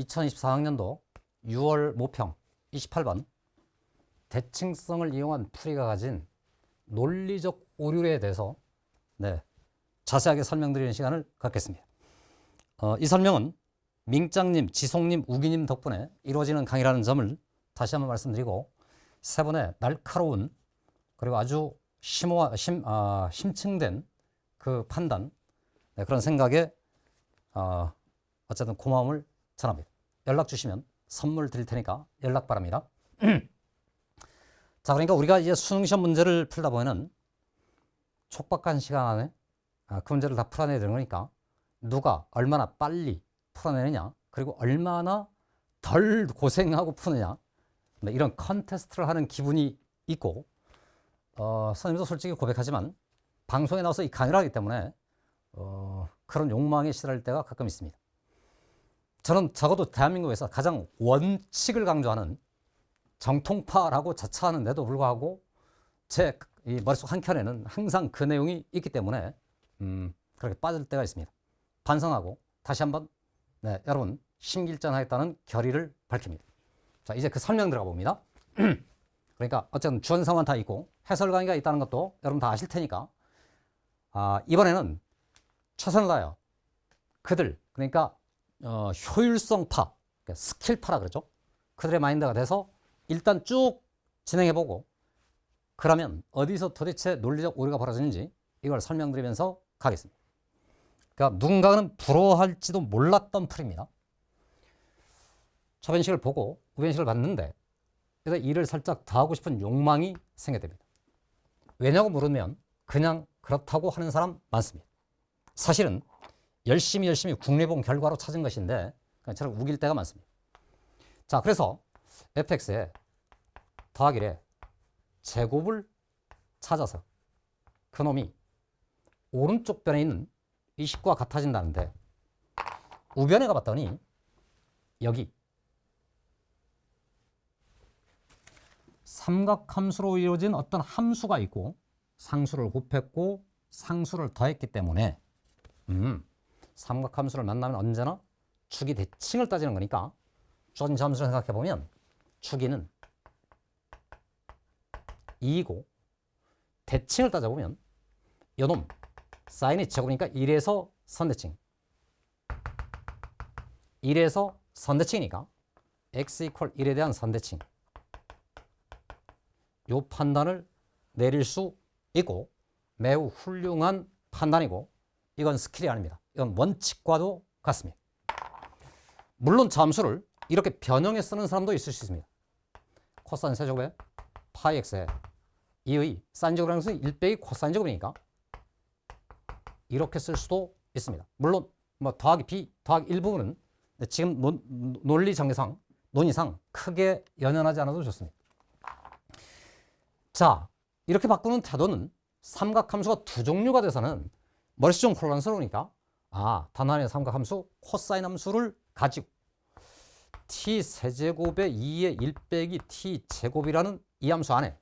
2024학년도 6월 모평 28번 대칭성을 이용한 풀이가 가진 논리적 오류에 대해서 자세하게 설명드리는 시간을 갖겠습니다. 이 설명은 민짱님, 지송님, 우기님 덕분에 이루어지는 강의라는 점을 다시 한번 말씀드리고, 세 분의 날카로운 그리고 아주 심층된 그 판단, 그런 생각에 어쨌든 고마움을 전합니다. 연락 주시면 선물 드릴 테니까 연락 바랍니다. 자, 그러니까 우리가 이제 수능시험 문제를 풀다 보면은 촉박한 시간 안에 그 문제를 다 풀어내야 되는 거니까 누가 얼마나 빨리 풀어내느냐, 그리고 얼마나 덜 고생하고 푸느냐, 이런 컨테스트를 하는 기분이 있고, 선생님도 솔직히 고백하지만 방송에 나와서 이 강의를 하기 때문에 그런 욕망에 시달릴 때가 가끔 있습니다. 저는 적어도 대한민국에서 가장 원칙을 강조하는 정통파라고 자처하는데도 불구하고 제 이 머릿속 한켠에는 항상 그 내용이 있기 때문에 그렇게 빠질 때가 있습니다. 반성하고 다시 한번 여러분 심길전하겠다는 결의를 밝힙니다. 자, 이제 그 설명 들어가 봅니다. 그러니까 어쨌든 주원상황 다 있고 해설 강의가 있다는 것도 여러분 다 아실 테니까 이번에는 최선을 다하여 그들, 그러니까 효율성파, 그러니까 스킬파라 그러죠. 그들의 마인드가 돼서 일단 쭉 진행해보고, 그러면 어디서 도대체 논리적 오류가 벌어지는지 이걸 설명드리면서 가겠습니다. 그러니까 누군가는 부러워할지도 몰랐던 풀입니다. 초변식을 보고 우변식을 봤는데 일을 살짝 더 하고 싶은 욕망이 생겨됩니다. 왜냐고 물으면 그냥 그렇다고 하는 사람 많습니다. 사실은 열심히 국내본 결과로 찾은 것인데 그냥 저를 우길 때가 많습니다. 자, 그래서 fx에 더하기에 제곱을 찾아서 그놈이 오른쪽 변에 있는 이 식과 같아진다는데, 우변에 가봤더니 여기 삼각함수로 이루어진 어떤 함수가 있고 상수를 곱했고 상수를 더했기 때문에 삼각함수를 만나면 언제나 축이 대칭을 따지는 거니까 주어진 함수를 생각해보면 축이는 2이고 대칭을 따져보면 요놈 사인이 제곱이니까 1에서 선대칭, 1에서 선대칭이니까 x 이퀄 1에 대한 선대칭, 요 판단을 내릴 수 있고 매우 훌륭한 판단이고, 이건 스킬이 아닙니다. 이건 원칙과도 같습니다. 물론 함수를 이렇게 변형해 쓰는 사람도 있을 수 있습니다. 코사인 세제곱에 파이 x에 2의 사인제곱이라는 것은 1 빼기 코사인 제곱이니까 이렇게 쓸 수도 있습니다. 물론 뭐 더하기 b, 더하기 1 부분은 지금 논리 정의상, 논의상 크게 연연하지 않아도 좋습니다. 자, 이렇게 바꾸는 태도는 삼각함수가 두 종류가 돼서는 머릿속 좀 혼란스러우니까 단 하나의 삼각함수 코사인 함수를 가지고 t 세제곱의 2의 1 빼기 t 제곱이라는 이 함수 안에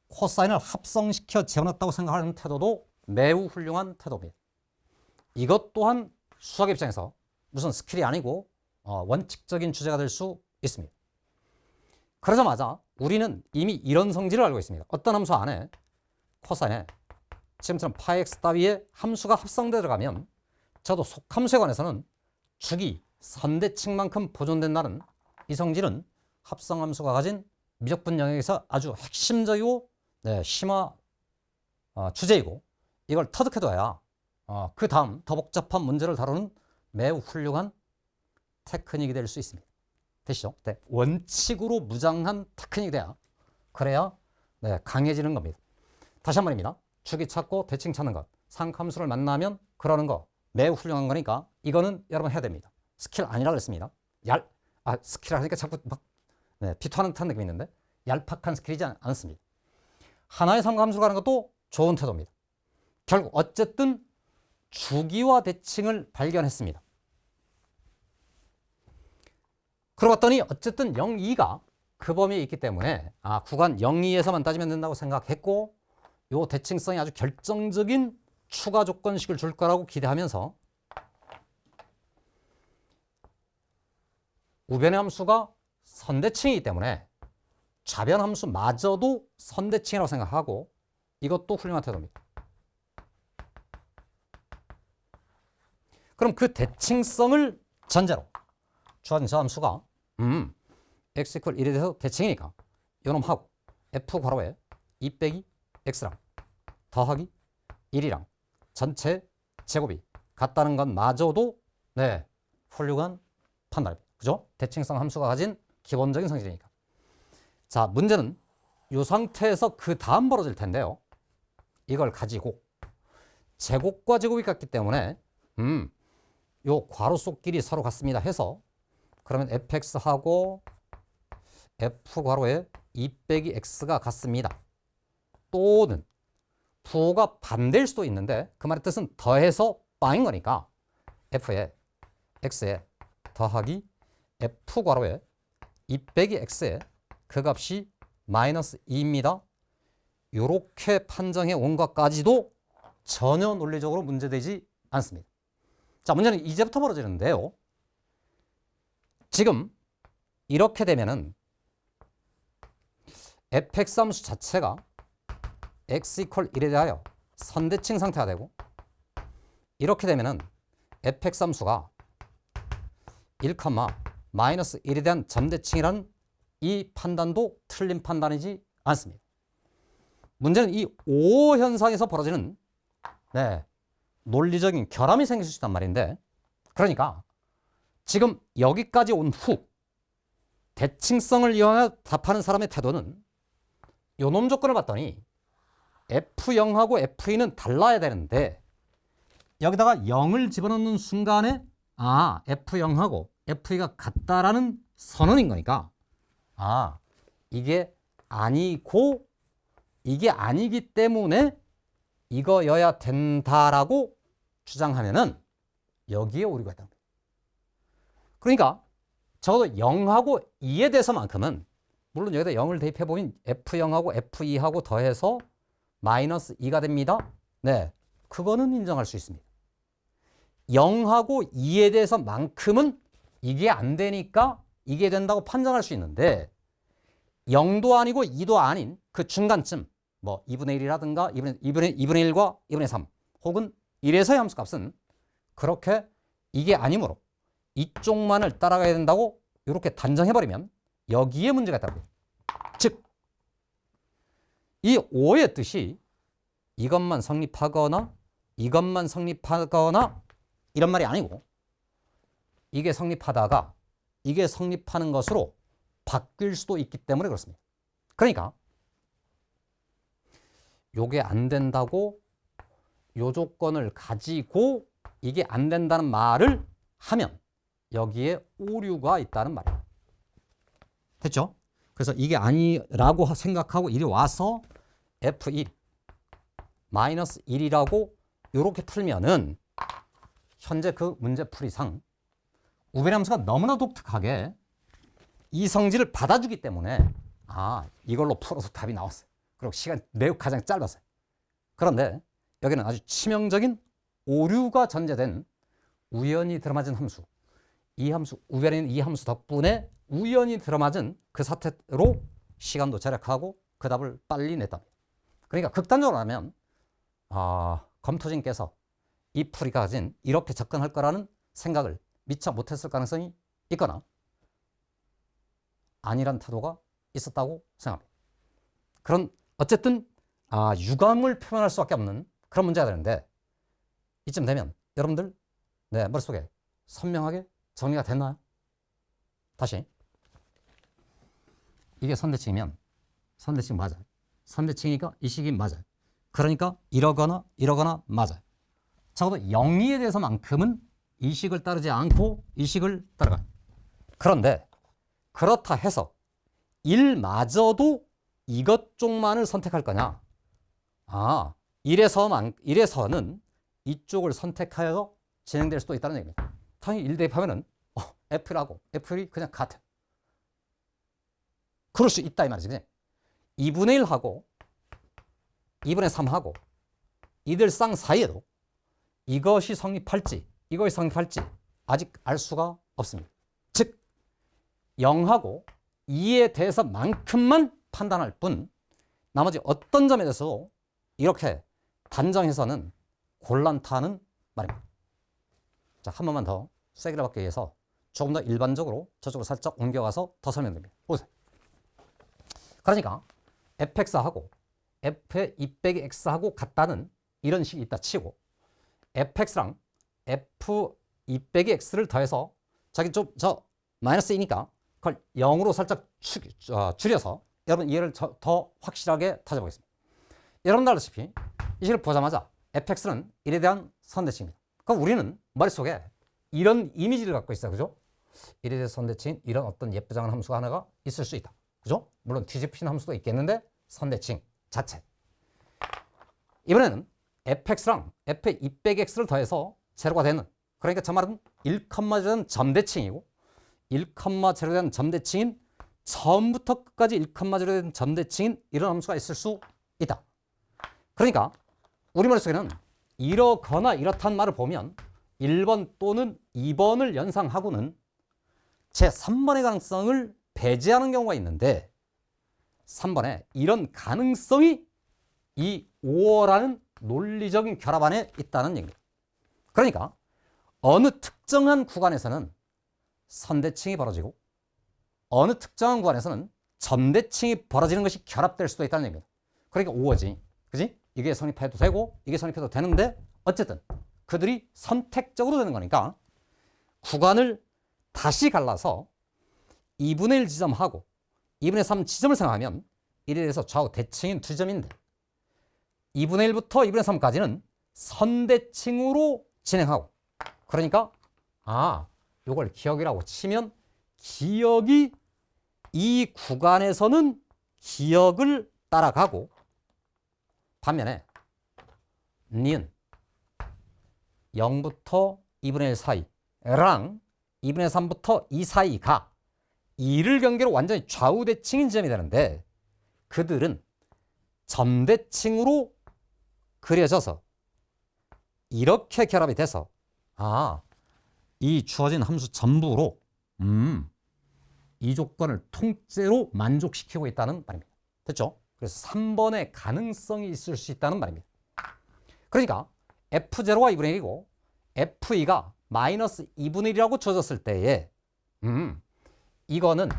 코사인을 합성시켜 재워놨다고 생각하는 태도도 매우 훌륭한 태도입니다. 이것 또한 수학 입장에서 무슨 스킬이 아니고 원칙적인 주제가 될 수 있습니다. 그러자마자 우리는 이미 이런 성질을 알고 있습니다. 어떤 함수 안에 코사인에 지금처럼 파이 x 따위의 함수가 합성되어 들어가면 저도 속함수에 관해서는 축이 선대칭만큼 보존된다는 이 성질은 합성함수가 가진 미적분 영역에서 아주 핵심적이고 심화 주제이고, 이걸 터득해둬야 그 다음 더 복잡한 문제를 다루는 매우 훌륭한 테크닉이 될 수 있습니다. 되시죠? 원칙으로 무장한 테크닉이 돼야, 그래야 강해지는 겁니다. 다시 한 번입니다. 축이 찾고 대칭 찾는 것, 삼각함수를 만나면 그러는 거 매우 훌륭한 거니까 이거는 여러분 해야 됩니다. 스킬 아니라 그랬습니다. 스킬 하니까 자꾸 막 비토하는 듯한 느낌이 있는데 얄팍한 스킬이지 않습니다. 하나의 삼각함수로 가는 것도 좋은 태도입니다. 결국 어쨌든 주기와 대칭을 발견했습니다. 그러고 봤더니 어쨌든 0, 2가 그 범위에 있기 때문에 구간 0, 2에서만 따지면 된다고 생각했고, 요 대칭성이 아주 결정적인 추가 조건식을 줄 거라고 기대하면서 우변의 함수가 선대칭이기 때문에 좌변 함수마저도 선대칭이라고 생각하고 이것도 훌륭한 태도입니다. 그럼 그 대칭성을 전제로 주어진 저 함수가 x = 1에 대해서 대칭이니까 요놈 하고 f 괄호에 2 빼기 x랑 더하기 1이랑 전체 제곱이 같다는 건 마저도 네, 훌륭한 판단입니다. 그죠? 대칭성 함수가 가진 기본적인 성질이니까. 자, 문제는 이 상태에서 그 다음 벌어질 텐데요. 이걸 가지고 제곱과 제곱이 같기 때문에 요 괄호 속 길이 서로 같습니다 해서 그러면 fx하고 f 괄호에 2 빼기 x가 같습니다. 또는 부호가 반대일 수도 있는데 그 말의 뜻은 더해서 빵인 거니까 f에 x에 더하기 f 괄호에 2 빼기 x에 그 값이 마이너스 2입니다. 이렇게 판정해 온 것까지도 전혀 논리적으로 문제되지 않습니다. 자, 문제는 이제부터 벌어지는데요. 지금 이렇게 되면은 fx 함수 자체가 x = 1에 대하여 선대칭 상태가 되고 이렇게 되면은 fx 함수가 1, 마이너스 1에 대한 점대칭이라는 이 판단도 틀린 판단이지 않습니다. 문제는 이 O 현상에서 벌어지는 논리적인 결함이 생길 수 있단 말인데 그러니까 지금 여기까지 온 후 대칭성을 이용하여 답하는 사람의 태도는 요놈 조건을 봤더니 F0하고 F2는 달라야 되는데 여기다가 0을 집어넣는 순간에 F0하고 F2가 같다라는 선언인 거니까 이게 아니고 이게 아니기 때문에 이거여야 된다라고 주장하면은 여기에 오류가 있다는 거예요. 그러니까 적어도 0하고 2에 대해서만큼은 물론 여기다 0을 대입해보면 F0하고 F2하고 더해서 마이너스 2가 됩니다. 네, 그거는 인정할 수 있습니다. 0하고 2에 대해서만큼은 이게 안 되니까 이게 된다고 판정할 수 있는데 0도 아니고 2도 아닌 그 중간쯤 뭐 2분의 1이라든가 2분의 1과 2분의 3 혹은 1에서의 함수값은 그렇게 이게 아니므로 이쪽만을 따라가야 된다고 이렇게 단정해버리면 여기에 문제가 있다고 해요. 즉, 이 5의 뜻이 이것만 성립하거나 이것만 성립하거나 이런 말이 아니고 이게 성립하다가 이게 성립하는 것으로 바뀔 수도 있기 때문에 그렇습니다. 그러니까 요게 안 된다고 요 조건을 가지고 이게 안 된다는 말을 하면 여기에 오류가 있다는 말이에요. 됐죠? 그래서 이게 아니라고 생각하고 이리 와서 F1 마이너스 1이라고 이렇게 풀면은 현재 그 문제풀이상 우변의 함수가 너무나 독특하게 이 성질을 받아주기 때문에 이걸로 풀어서 답이 나왔어요. 그리고 시간 매우 가장 짧았어요. 그런데 여기는 아주 치명적인 오류가 전제된 우연히 들어맞은 함수, 이 함수, 우변에 있는 이 함수 덕분에 우연히 들어맞은 그 사태로 시간도 절약하고 그 답을 빨리 냈답니다. 그러니까 극단적으로 하면 검토진께서 이 풀이가 가진 이렇게 접근할 거라는 생각을 미처 못했을 가능성이 있거나 아니란 태도가 있었다고 생각합니다. 그런 어쨌든 유감을 표현할 수밖에 없는 그런 문제가 되는데 이쯤 되면 여러분들 머릿속에 선명하게 정리가 됐나요? 다시 이게 선대칭이면 선대칭 맞아요. 선대칭이니까 이 식이 맞아요. 그러니까 이러거나 맞아요. 적어도 0에 대해서만큼은 이 식을 따르지 않고 이 식을 따라가요. 그런데 그렇다 해서 1마저도 이것 쪽만을 선택할 거냐? 1에서는 이쪽을 선택하여 진행될 수도 있다는 얘기입니다. 당연히 1 대입하면은 F라고 F이 그냥 같아. 그럴 수 있다 이 말이지. 그냥 2분의 1하고 2분의 3하고 이들 쌍 사이에도 이것이 성립할지 이것이 성립할지 아직 알 수가 없습니다. 즉 0하고 2에 대해서만큼만 판단할 뿐 나머지 어떤 점에 대해서 이렇게 단정해서는 곤란타는 말입니다. 자, 한 번만 더 세기를 받기 위해서 조금 더 일반적으로 저쪽으로 살짝 옮겨가서 더 설명드립니다. 보세요. 그러니까 fx하고 f의 2 빼기 x하고 같다는 이런 식이 있다 치고 fx랑 f 2 빼기 x를 더해서 자기 좀 저 마이너스 2니까 그걸 0으로 살짝 줄여서 여러분 이해를 더 확실하게 다져보겠습니다. 여러분도 알다시피 이 식을 보자마자 fx는 1에 대한 선대칭입니다. 그럼 우리는 머릿속에 이런 이미지를 갖고 있어요. 그죠? 1에 대해서 선대칭인 이런 어떤 예쁘장한 함수가 하나가 있을 수 있다. 그죠? 물론 뒤집힌 함수도 있겠는데 선대칭 자체. 이번에는 fx랑 f의 2 빼기 x를 더해서 제로가 되는, 그러니까 저 말은 1,0로 된 점대칭이고 1,0로 된 점대칭인 처음부터 끝까지 1,0로 된 점대칭인 이런 함수가 있을 수 있다. 그러니까 우리 머릿속에는 이러거나 이렇단 말을 보면 1번 또는 2번을 연상하고는 제 3번의 가능성을 배제하는 경우가 있는데 3번에 이런 가능성이 이 5어라는 논리적인 결합 안에 있다는 얘기입니다. 그러니까 어느 특정한 구간에서는 선대칭이 벌어지고 어느 특정한 구간에서는 점대칭이 벌어지는 것이 결합될 수도 있다는 얘기입니다. 그러니까 5어지. 그지? 이게 성립해도 되고 이게 성립해도 되는데 어쨌든 그들이 선택적으로 되는 거니까 구간을 다시 갈라서 2분의 1 지점하고 2분의 3 지점을 생각하면 1에 대해서 좌우 대칭인 두 점인데 2분의 1부터 2분의 3까지는 선대칭으로 진행하고, 그러니까 요걸 기억이라고 치면 기억이 이 구간에서는 기억을 따라가고 반면에 니은 0부터 2분의 1 사이랑 2분의 3부터 2 사이가 2를 경계로 완전히 좌우대칭인 지점이 되는데 그들은 점대칭으로 그려져서 이렇게 결합이 돼서 이 주어진 함수 전부로 이 조건을 통째로 만족시키고 있다는 말입니다. 됐죠? 그래서 3번의 가능성이 있을 수 있다는 말입니다. 그러니까 F0가 2분의 1이고 F2가 마이너스 2분의 1이라고 주어졌을 때에 이거는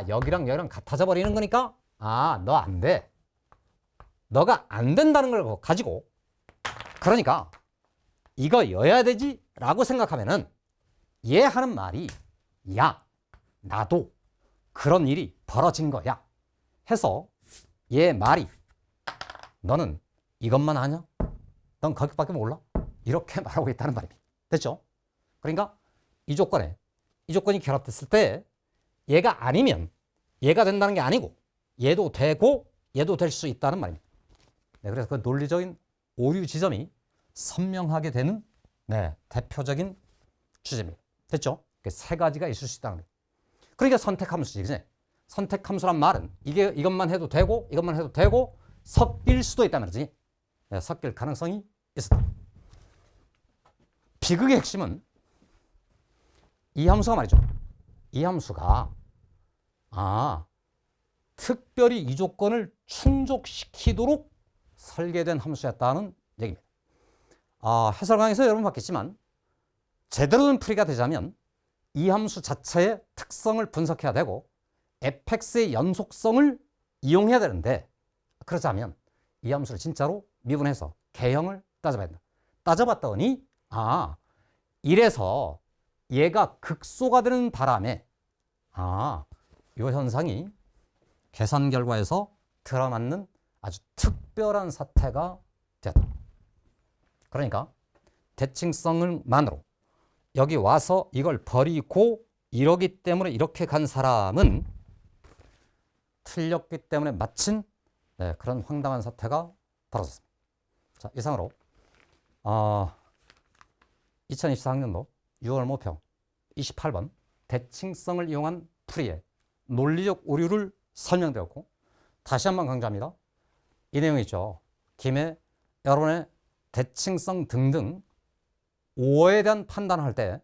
여기랑 여기랑 같아져 버리는 거니까 너 안 돼. 너가 안 된다는 걸 가지고 그러니까 이거여야 되지 라고 생각하면은 얘 하는 말이 야 나도 그런 일이 벌어진 거야 해서 얘 말이 너는 이것만 아냐? 넌 거기밖에 몰라? 이렇게 말하고 있다는 말입니다. 됐죠? 그러니까 이 조건이 결합됐을 때 얘가 아니면 얘가 된다는 게 아니고 얘도 되고 얘도 될 수 있다는 말입니다. 네, 그래서 그 논리적인 오류 지점이 선명하게 되는 대표적인 주제입니다. 됐죠? 세 가지가 있을 수 있다는 겁니다. 그러니까 선택함수지, 그지? 선택함수란 말은 이것만 해도 되고 이것만 해도 되고 섞일 수도 있다는 거지. 섞일 가능성이 있었다. 비극의 핵심은 이 함수가 말이죠. 이 함수가 특별히 이 조건을 충족시키도록 설계된 함수였다는 얘기입니다. 해설 강의에서 여러분 봤겠지만 제대로 된 풀이가 되자면 이 함수 자체의 특성을 분석해야 되고 fx의 연속성을 이용해야 되는데 그러자면 이 함수를 진짜로 미분해서 개형을 따져봐야 된다. 따져봤더니 이래서 얘가 극소가 되는 바람에 이 현상이 계산 결과에서 들어맞는 아주 특별한 사태가 되었다. 그러니까 대칭성을만으로 여기 와서 이걸 버리고 이러기 때문에 이렇게 간 사람은 틀렸기 때문에 마친 그런 황당한 사태가 벌어졌습니다. 자, 이상으로 2024학년도 6월 모평 28번 대칭성을 이용한 풀이의 논리적 오류를 설명드렸고 다시 한번 강조합니다. 이 내용이 있죠. 김에 여러분의 대칭성 등등 5어에 대한 판단을 할 때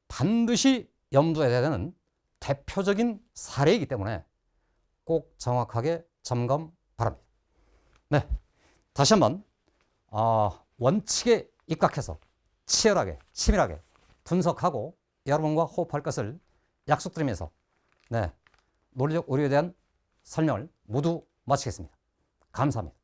반드시 염두에 둬야 되는 대표적인 사례이기 때문에 꼭 정확하게 점검 바랍니다. 네, 다시 한번 원칙에 입각해서 치열하게 치밀하게 분석하고 여러분과 호흡할 것을 약속드리면서 네, 논리적 오류에 대한 설명을 모두 마치겠습니다. 감사합니다.